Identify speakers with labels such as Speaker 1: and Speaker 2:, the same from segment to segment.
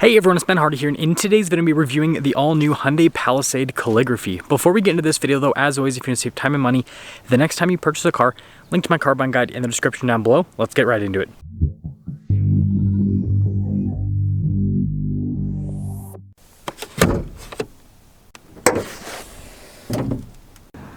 Speaker 1: Hey everyone, it's Ben Hardy here, and in today's video, I'm going to be reviewing the all-new Hyundai Palisade Calligraphy. Before we get into this video though, as always, if you want to save time and money, the next time you purchase a car, link to my car buying guide in the description down below. Let's get right into it.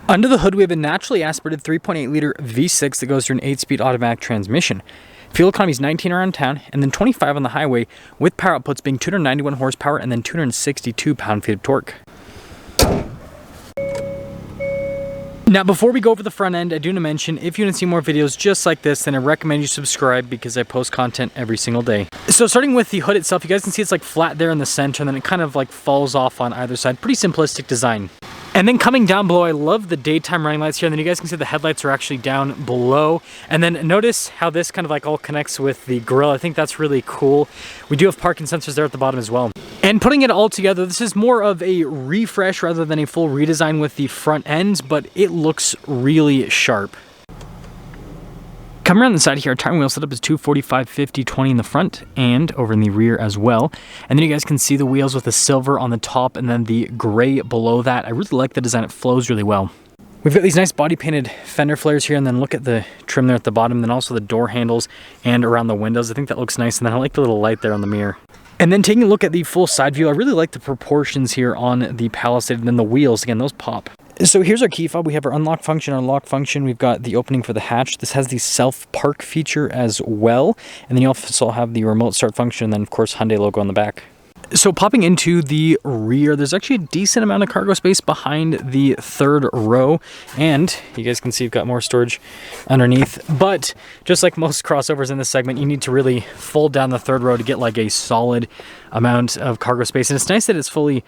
Speaker 1: Under the hood, we have a naturally aspirated 3.8 liter V6 that goes through an 8-speed automatic transmission. Fuel economy is 19 around town and then 25 on the highway, with power outputs being 291 horsepower and then 262 pound-feet of torque. Now, before we go over the front end, I do want to mention, if you want to see more videos just like this, then I recommend you subscribe because I post content every single day. So starting with the hood itself, you guys can see it's like flat there in the center and then it kind of like falls off on either side. Pretty simplistic design. And then coming down below, I love the daytime running lights here, and then you guys can see the headlights are actually down below. And then notice how this kind of like all connects with the grille. I think that's really cool. We do have parking sensors there at the bottom as well. And putting it all together, this is more of a refresh rather than a full redesign with the front end, but it looks really sharp. Coming around the side here, our tire wheel setup is 245, 50, 20 in the front and over in the rear as well. And then you guys can see the wheels with the silver on the top and then the gray below that. I really like the design. It flows really well. We've got these nice body painted fender flares here, and then look at the trim there at the bottom, and then also the door handles and around the windows. I think that looks nice. And then I like the little light there on the mirror. And then taking a look at the full side view, I really like the proportions here on the Palisade, and then the wheels, again, those pop. So here's our key fob. We have our unlock function, our lock function. We've got the opening for the hatch. This has the self-park feature as well. And then you also have the remote start function, and then of course Hyundai logo on the back. So popping into the rear, there's actually a decent amount of cargo space behind the third row. And you guys can see you've got more storage underneath. But just like most crossovers in this segment, you need to really fold down the third row to get like a solid amount of cargo space. And it's nice that it's fully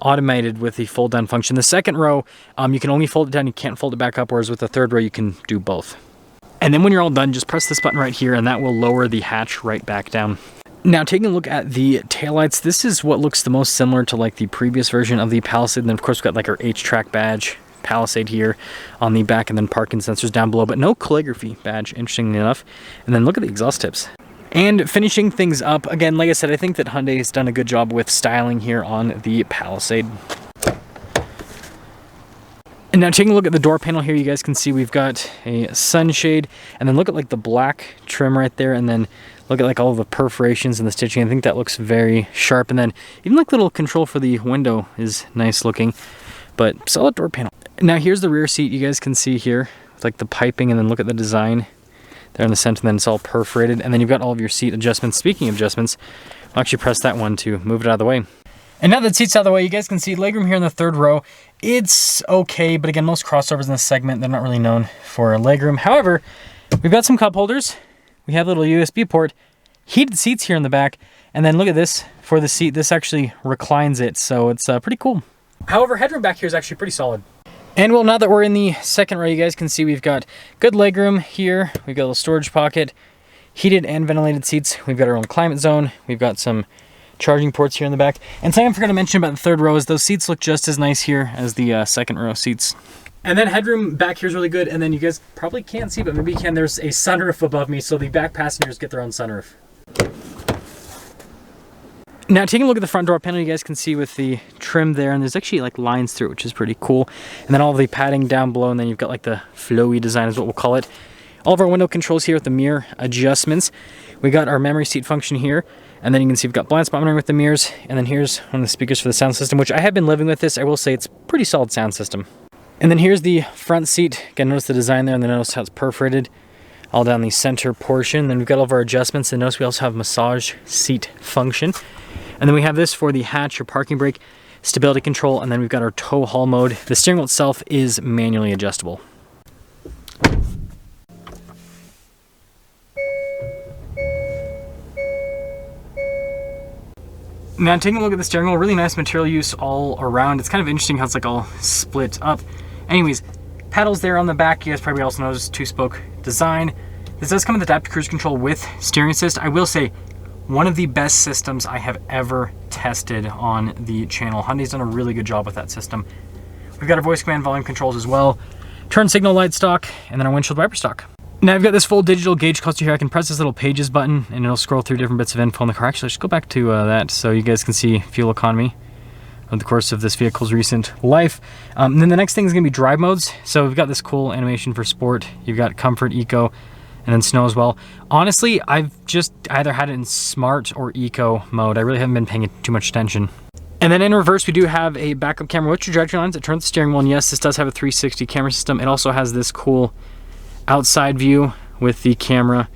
Speaker 1: automated with the fold down function. The second row, you can only fold it down, you can't fold it back up, whereas with the third row you can do both. And then when you're all done, just press this button right here and that will lower the hatch right back down. Now taking a look at the taillights, this is what looks the most similar to like the previous version of the Palisade. And then of course we've got like our H-Track badge, Palisade here on the back, and then parking sensors down below, but no calligraphy badge, interestingly enough. And then look at the exhaust tips. And finishing things up, again, like I said, I think that Hyundai has done a good job with styling here on the Palisade. And now taking a look at the door panel here, you guys can see we've got a sunshade, and then look at like the black trim right there, and then look at like all of the perforations and the stitching. I think that looks very sharp, and then even like the little control for the window is nice looking, but solid door panel. Now here's the rear seat. You guys can see here with like the piping, and then look at the design there in the center, and then it's all perforated, and then you've got all of your seat adjustments. Speaking of adjustments, I'll actually press that one to move it out of the way. And now that the seat's out of the way, you guys can see legroom here in the third row. It's okay, but again, most crossovers in this segment, they're not really known for legroom. However, we've got some cup holders. We have a little USB port, heated seats here in the back, and then look at this for the seat. This actually reclines it, so it's pretty cool. However, headroom back here is actually pretty solid. And well, now that we're in the second row, you guys can see we've got good legroom here. We've got a little storage pocket, heated and ventilated seats. We've got our own climate zone. We've got some charging ports here in the back. And something I forgot to mention about the third row is those seats look just as nice here as the second row seats. And then headroom back here is really good. And then you guys probably can't see, but maybe you can. There's a sunroof above me, so the back passengers get their own sunroof. Now taking a look at the front door panel, you guys can see with the trim there, and there's actually like lines through it, which is pretty cool. And then all the padding down below, and then you've got like the flowy design is what we'll call it. All of our window controls here with the mirror adjustments. We got our memory seat function here, and then you can see we've got blind spot monitoring with the mirrors, and then here's one of the speakers for the sound system, which I have been living with this. I will say it's pretty solid sound system. And then here's the front seat. Again, notice the design there, and then notice how it's perforated all down the center portion. Then we've got all of our adjustments, and notice we also have massage seat function. And then we have this for the hatch or parking brake, stability control, and then we've got our tow haul mode. The steering wheel itself is manually adjustable. Now taking a look at the steering wheel, really nice material use all around. It's kind of interesting how it's like all split up. Anyways, paddles there on the back. You guys probably also noticed two-spoke design. This does come with adaptive cruise control with steering assist. I will say, one of the best systems I have ever tested on the channel. Hyundai's done a really good job with that system. We've got our voice command volume controls as well, turn signal light stock, and then our windshield wiper stock. Now I've got this full digital gauge cluster here. I can press this little pages button and it'll scroll through different bits of info in the car. Actually, let's go back to that so you guys can see fuel economy over the course of this vehicle's recent life. And then the next thing is going to be drive modes. So we've got this cool animation for sport. You've got comfort, eco, and then snow as well. Honestly, I've just either had it in smart or eco mode. I really haven't been paying too much attention. And then in reverse, we do have a backup camera with trajectory lines. It turns the steering wheel, and yes, this does have a 360 camera system. It also has this cool outside view with the camera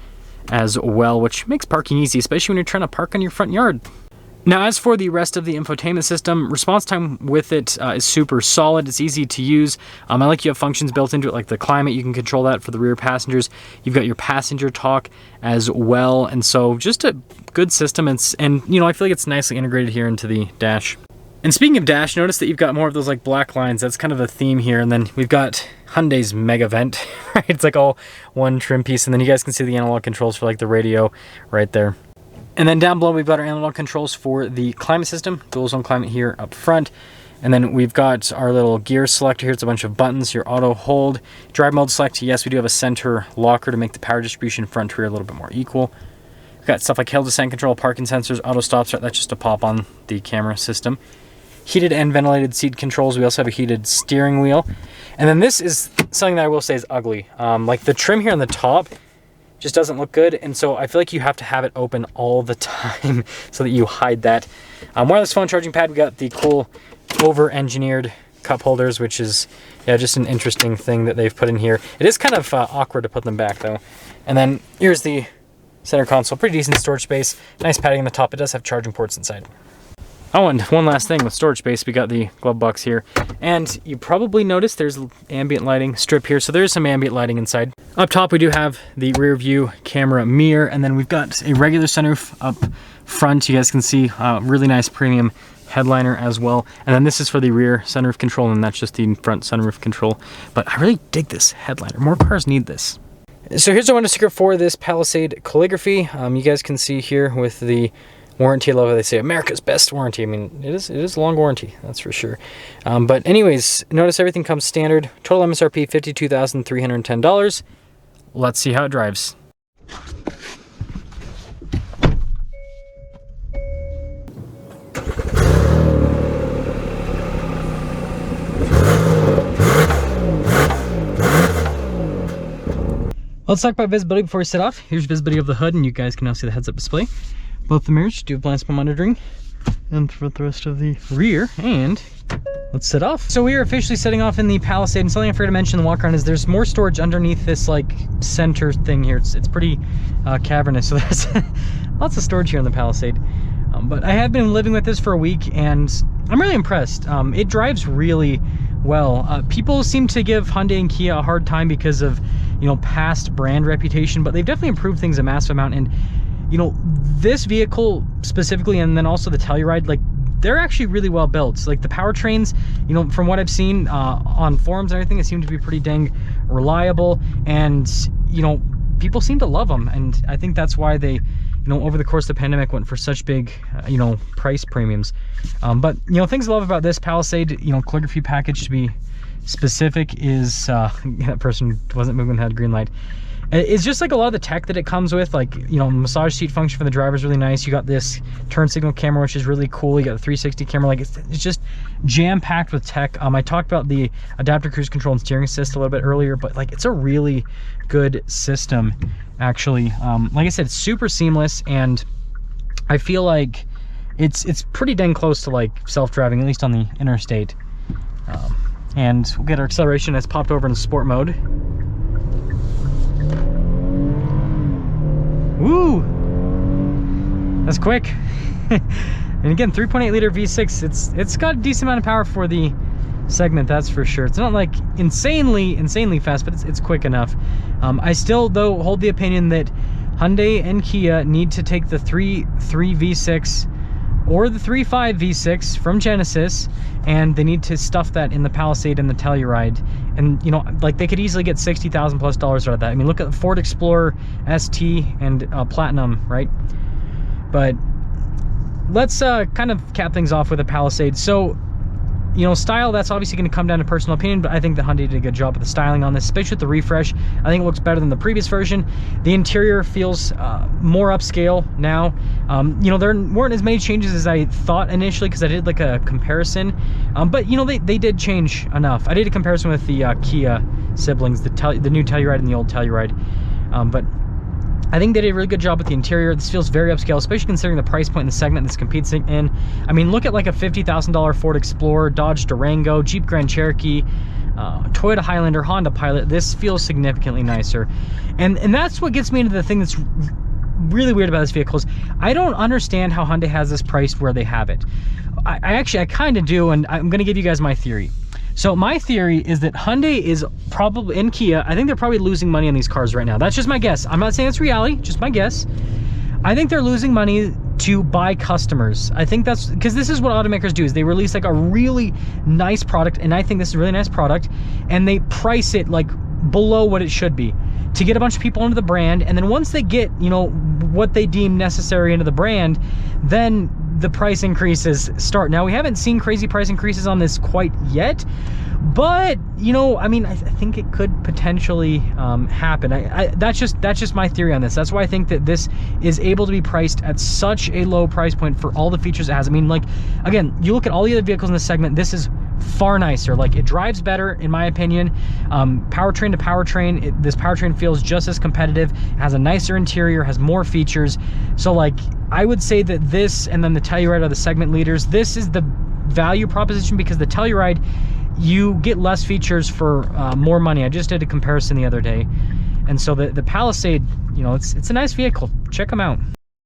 Speaker 1: as well, which makes parking easy, especially when you're trying to park on your front yard. Now, as for the rest of the infotainment system, response time with it is super solid. It's easy to use. I like you have functions built into it, like the climate. You can control that for the rear passengers. You've got your passenger talk as well, and so just a good system. And you know, I feel like it's nicely integrated here into the dash. And speaking of dash, notice that you've got more of those like black lines. That's kind of a theme here. And then we've got Hyundai's Mega Vent, right? It's like all one trim piece. And then you guys can see the analog controls for like the radio right there. And then down below, we've got our analog controls for the climate system, dual zone climate here up front. And then we've got our little gear selector here. It's a bunch of buttons, your auto hold, drive mode select. Yes, we do have a center locker to make the power distribution front to rear a little bit more equal. We've got stuff like hill descent control, parking sensors, auto stop start. That's just a pop on the camera system. Heated and ventilated seat controls. We also have a heated steering wheel. And then this is something that I will say is ugly. Like the trim here on the top just doesn't look good, and so I feel like you have to have it open all the time so that you hide that. Wireless phone charging pad. We got the cool over-engineered cup holders, which is just an interesting thing that they've put in here. It is kind of awkward to put them back though. And then here's the center console. Pretty decent storage space. Nice padding on the top. It does have charging ports inside. Oh, and one last thing with storage space, we got the glove box here. And you probably noticed there's ambient lighting strip here, so there's some ambient lighting inside. Up top, we do have the rear view camera mirror, and then we've got a regular sunroof up front. You guys can see really nice premium headliner as well. And then this is for the rear sunroof control, and that's just the front sunroof control. But I really dig this headliner. More cars need this. So here's our window sticker for this Palisade Calligraphy. You guys can see here with the warranty. I love how they say America's best warranty. I mean, it is a long warranty, that's for sure. But anyways, notice everything comes standard. Total MSRP $52,310. Let's see how it drives. Let's talk about visibility before we set off. Here's visibility of the hood, and you guys can now see the heads-up display. Both the mirrors do have blind spot monitoring, and for the rest of the rear, and let's set off. So we are officially setting off in the Palisade, and something I forgot to mention in the walk around is there's more storage underneath this like center thing here. It's pretty cavernous, so there's lots of storage here in the Palisade. But I have been living with this for a week, and I'm really impressed. It drives really well. People seem to give Hyundai and Kia a hard time because of, you know, past brand reputation, but they've definitely improved things a massive amount. And you know, this vehicle specifically, and then also the Telluride, like they're actually really well built. Like the powertrains, you know, from what I've seen on forums and everything, it seemed to be pretty dang reliable, and you know, people seem to love them. And I think that's why they, you know, over the course of the pandemic went for such big, you know, price premiums. But you know, things I love about this Palisade, you know, calligraphy package to be specific is that person wasn't moving, had a green light. It's just like a lot of the tech that it comes with, like, you know, massage seat function for the driver is really nice. You got this turn signal camera, which is really cool. You got the 360 camera. Like it's just jam-packed with tech. I talked about the adaptive cruise control and steering assist a little bit earlier, but like it's a really good system, actually. Like I said, it's super seamless, and I feel like it's pretty dang close to like self-driving, at least on the interstate. And we'll get our acceleration. It's popped over in sport mode. Woo! That's quick. And again, 3.8 liter V6. It's got a decent amount of power for the segment, that's for sure. It's not like insanely fast, but it's quick enough. I still, though, hold the opinion that Hyundai and Kia need to take the 3.3 V6 or the 3.5 V6 from Genesis, and they need to stuff that in the Palisade and the Telluride. And you know, like they could easily get $60,000+ out of that. I mean, look at the Ford Explorer ST and Platinum, right? But let's kind of cap things off with a Palisade. So you know, style, that's obviously going to come down to personal opinion, but I think the Hyundai did a good job with the styling on this, especially with the refresh. I think it looks better than the previous version. The interior feels more upscale now. You know, there weren't as many changes as I thought initially, because I did like a comparison, but you know, they did change enough. I did a comparison with the Kia siblings, the new Telluride and the old Telluride, but I think they did a really good job with the interior. This feels very upscale, especially considering the price point in the segment this competes in. I mean, look at like a $50,000 Ford Explorer, Dodge Durango, Jeep Grand Cherokee, Toyota Highlander, Honda Pilot. This feels significantly nicer. And that's what gets me into the thing that's really weird about this vehicle is I don't understand how Hyundai has this priced where they have it. I kind of do, and I'm going to give you guys my theory. So my theory is that Hyundai is probably, in Kia, I think they're probably losing money on these cars right now. That's just my guess. I'm not saying it's reality, just my guess. I think they're losing money to buy customers. I think that's, because this is what automakers do, is they release like a really nice product, and I think this is a really nice product, and they price it like below what it should be to get a bunch of people into the brand, and then once they get, you know, what they deem necessary into the brand, then the price increases start. Now, we haven't seen crazy price increases on this quite yet, but you know, I mean, I think it could potentially happen. That's just my theory on this. That's why I think that this is able to be priced at such a low price point for all the features it has. I mean, like, again, you look at all the other vehicles in this segment, this is far nicer. Like, it drives better, in my opinion. Powertrain to powertrain, this powertrain feels just as competitive. It has a nicer interior, has more features. So like, I would say that this and then the Telluride are the segment leaders. This is the value proposition, because the Telluride, you get less features for more money. I just did a comparison the other day, and so the Palisade, you know, it's a nice vehicle. Check them out.